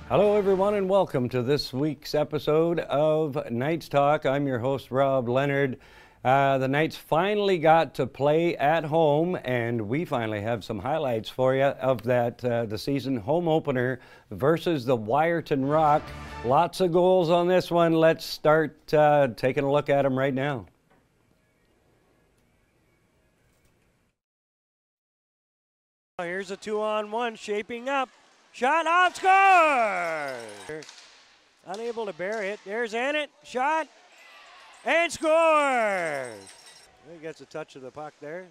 Hello everyone and welcome to this week's episode of Knights Talk. I'm your host Rob Leonard. The Knights finally got to play at home, and we finally have some highlights for you of that the season home opener versus the Wyerton Rock. Lots of goals on this one. Let's start taking a look at them right now. Here's a 2-on-1 shaping up. Shot off, score! Unable to bury it. There's Annett. Shot. And scores! He gets a touch of the puck there.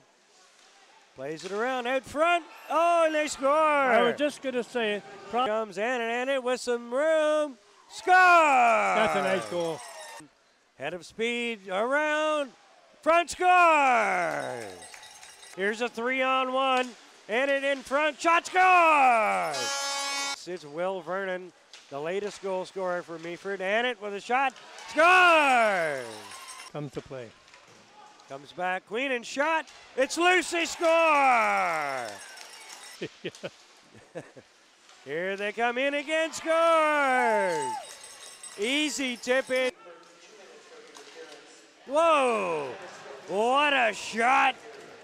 Plays it around out front. Oh, and they score! I was just going to say. Comes Annett with some room. Score! That's a nice goal. Head of speed. Around. Front scores! Here's a 3-on-1. Annett in front. Shot scores! It's Will Vernon, the latest goal scorer for Meaford. Annett with a shot. Scores! Comes to play. Comes back. Queen and shot. It's Lucy. Score! Here they come in again. Scores! Easy tip in. Whoa! What a shot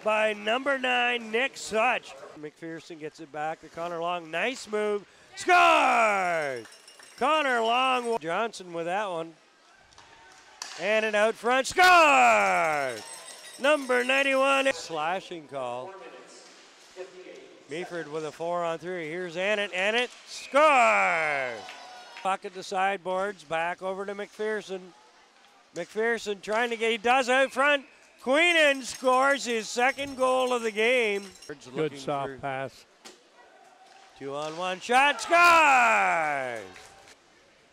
by number 9, Nick Such. McPherson gets it back to Connor Long. Nice move. Scores! Connor Long. Johnson with that one. And it out front. Scores! Number 91. Slashing call. Meaford with a 4-on-3. Here's Annett. Annett scores! Puck at the sideboards. Back over to McPherson. McPherson trying to get. He does out front. Queenan scores his second goal of the game. Good soft pass. 2-on-1 shot, scores!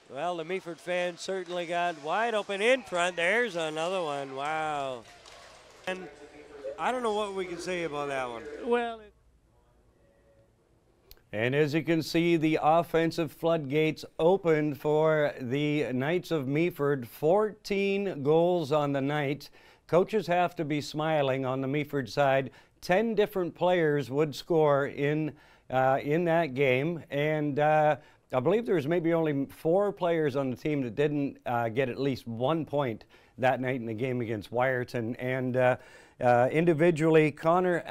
Well, the Meaford fans certainly got wide open in front. There's another one, wow. And I don't know what we can say about that one. Well, and as you can see, the offensive floodgates opened for the Knights of Meaford. 14 goals on the night. Coaches have to be smiling on the Meaford side. 10 different players would score in that game, and I believe there was maybe only 4 players on the team that didn't get at least 1 point that night in the game against Wyerton. And individually, Connor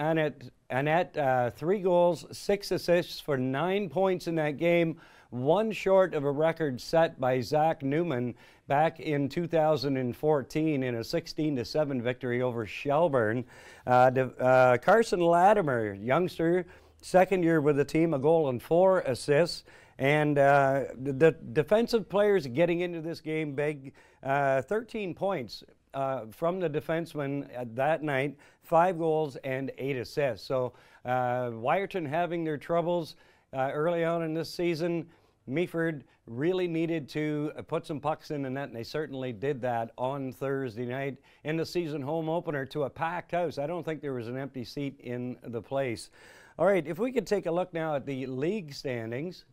Annett, 3 goals, 6 assists for 9 points in that game, 1 short of a record set by Zach Newman back in 2014 in a 16-7 victory over Shelburne. Carson Latimer, youngster, second year with the team, a goal and 4 assists. And the defensive players getting into this game big, 13 points from the defenseman that night, 5 goals and 8 assists. So Wyerton having their troubles early on in this season. Meaford really needed to put some pucks in the net, and they certainly did that on Thursday night in the season home opener to a packed house. I don't think there was an empty seat in the place. All right, if we could take a look now at the league standings.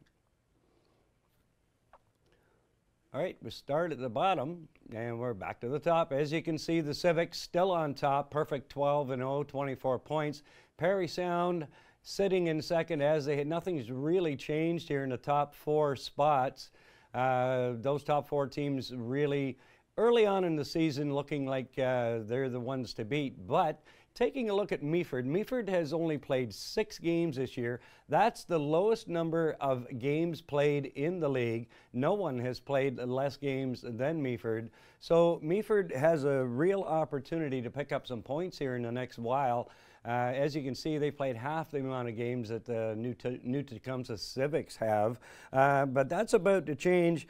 All right, we start at the bottom, and we're back to the top. As you can see, the Civics still on top, perfect 12-0, 24 points. Parry Sound sitting in second as they had. Nothing's really changed here in the top 4 spots. Those top 4 teams really early on in the season looking like they're the ones to beat. But taking a look at Meaford, Meaford has only played 6 games this year. That's the lowest number of games played in the league. No one has played less games than Meaford. So Meaford has a real opportunity to pick up some points here in the next while. As you can see, they played half the amount of games that the New Tecumseh Civics have. But that's about to change.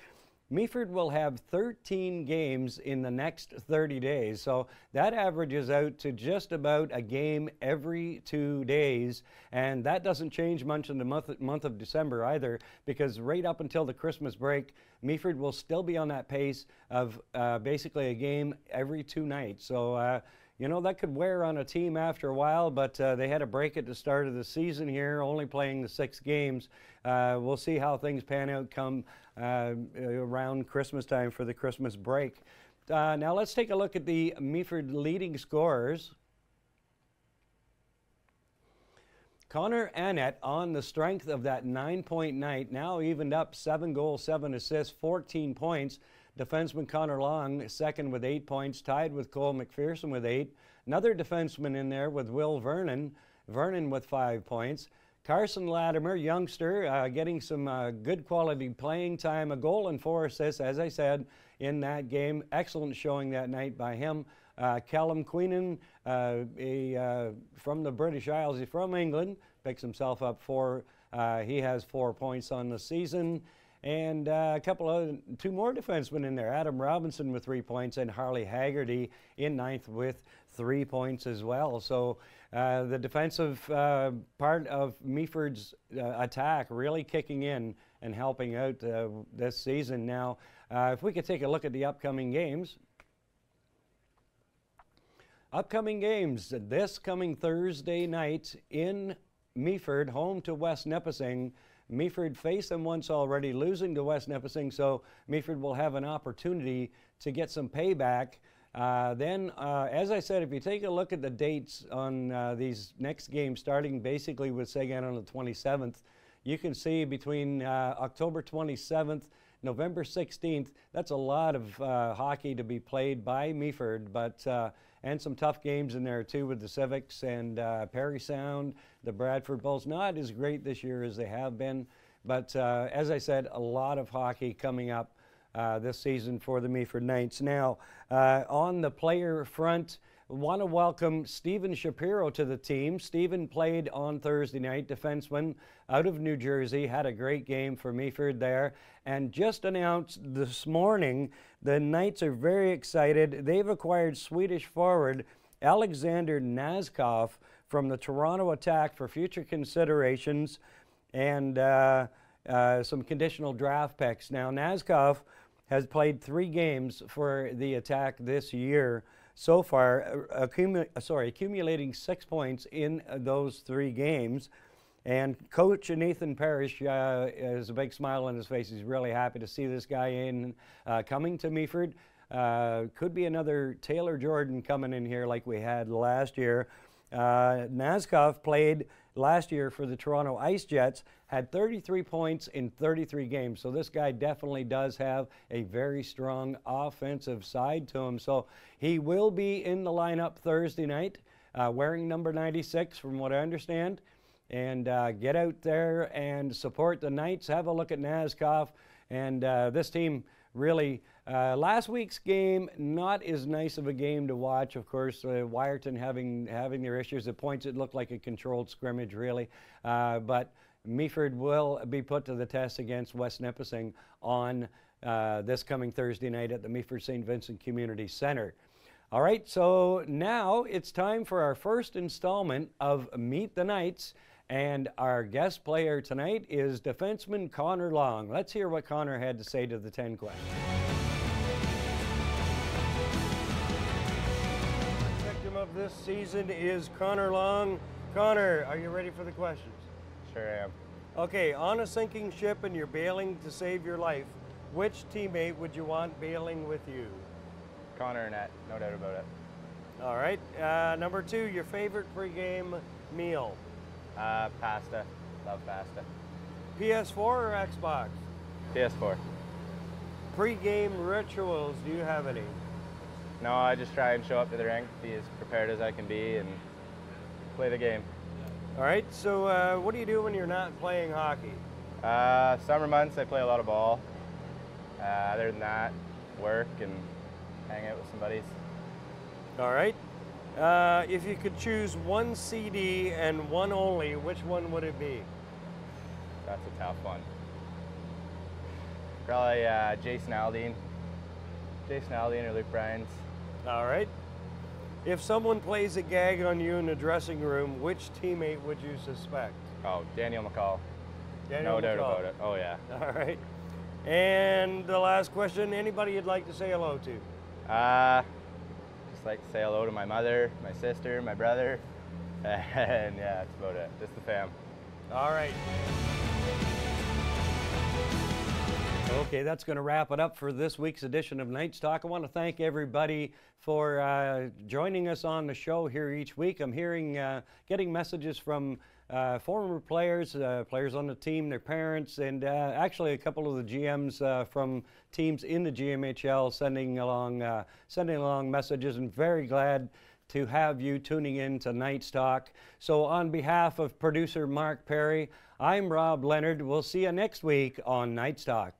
Meaford will have 13 games in the next 30 days, so that averages out to just about a game every 2 days, and that doesn't change much in the month of December either, because right up until the Christmas break, Meaford will still be on that pace of basically a game every 2 nights. So you know, that could wear on a team after a while, but they had a break at the start of the season here, only playing the 6 games. We'll see how things pan out come around Christmas time for the Christmas break. Now let's take a look at the Meaford leading scorers. Connor Annett, on the strength of that 9-point night, now evened up 7 goals, 7 assists, 14 points. Defenseman Connor Long, second with 8 points, tied with Cole McPherson with 8. Another defenseman in there with Will Vernon with 5 points. Carson Latimer, youngster, getting some good quality playing time, a goal and 4 assists, as I said, in that game. Excellent showing that night by him. Callum Queenan, from the British Isles, he's from England, picks himself up 4. He has 4 points on the season. And two more defensemen in there. Adam Robinson with 3 points and Harley Haggerty in 9th with 3 points as well. So the defensive part of Meaford's attack really kicking in and helping out this season. Now, if we could take a look at the upcoming games. Upcoming games this coming Thursday night in Meaford, home to West Nipissing. Meaford faced them once already, losing to West Nipissing, so Meaford will have an opportunity to get some payback. Then, as I said, if you take a look at the dates on these next games, starting basically with Sagan on the 27th, you can see between October 27th, November 16th, that's a lot of hockey to be played by Meaford, but and some tough games in there too with the Civics and Parry Sound. The Bradford Bulls, not as great this year as they have been, but as I said, a lot of hockey coming up this season for the Meaford Knights. Now, on the player front, want to welcome Stephen Shapiro to the team. Stephen played on Thursday night, defenseman out of New Jersey, had a great game for Meaford there, and just announced this morning the Knights are very excited. They've acquired Swedish forward Alexander Nazkov from the Toronto Attack for future considerations and some conditional draft picks. Now, Nazkov has played 3 games for the Attack this year so far, accumulating 6 points in those 3 games. And Coach Nathan Parrish has a big smile on his face. He's really happy to see this guy in coming to Meaford. Could be another Taylor Jordan coming in here like we had last year. Nazkov played last year for the Toronto Ice Jets, had 33 points in 33 games. So this guy definitely does have a very strong offensive side to him. So he will be in the lineup Thursday night, wearing number 96 from what I understand. And get out there and support the Knights. Have a look at Nazkov. And this team really, last week's game, not as nice of a game to watch. Of course, Wyerton having their issues. At points, it looked like a controlled scrimmage, really. But Meaford will be put to the test against West Nipissing on this coming Thursday night at the Meaford St. Vincent Community Center. All right, so now it's time for our first installment of Meet the Knights. And our guest player tonight is defenseman Connor Long. Let's hear what Connor had to say to the 10 questions. Victim of this season is Connor Long. Connor, are you ready for the questions? Sure am. Okay, on a sinking ship and you're bailing to save your life, which teammate would you want bailing with you? Connor Annett, no doubt about it. All right, number 2, your favorite pregame meal? Pasta. Love pasta. PS4 or Xbox? PS4. Pre-game rituals, do you have any? No, I just try and show up to the rink, be as prepared as I can be, and play the game. All right, so what do you do when you're not playing hockey? Summer months, I play a lot of ball. Other than that, work and hang out with some buddies. All right. If you could choose one CD and one only, which one would it be? That's a tough one. Probably Jason Aldean. Jason Aldean or Luke Bryan's. All right. If someone plays a gag on you in the dressing room, which teammate would you suspect? Oh, Daniel McCall. Daniel No doubt McCall. about it. Oh, yeah. All right. And the last question, anybody you'd like to say hello to? Just like to say hello to my mother, my sister, my brother, and yeah, that's about it. Just the fam. All right. Okay, that's going to wrap it up for this week's edition of Knights Talk. I want to thank everybody for joining us on the show here each week. I'm getting messages from former players, players on the team, their parents, and actually a couple of the GMs from teams in the GMHL sending along messages, and very glad to have you tuning in to Knights Talk. So on behalf of producer Mark Perry, I'm Rob Leonard. We'll see you next week on Knights Talk.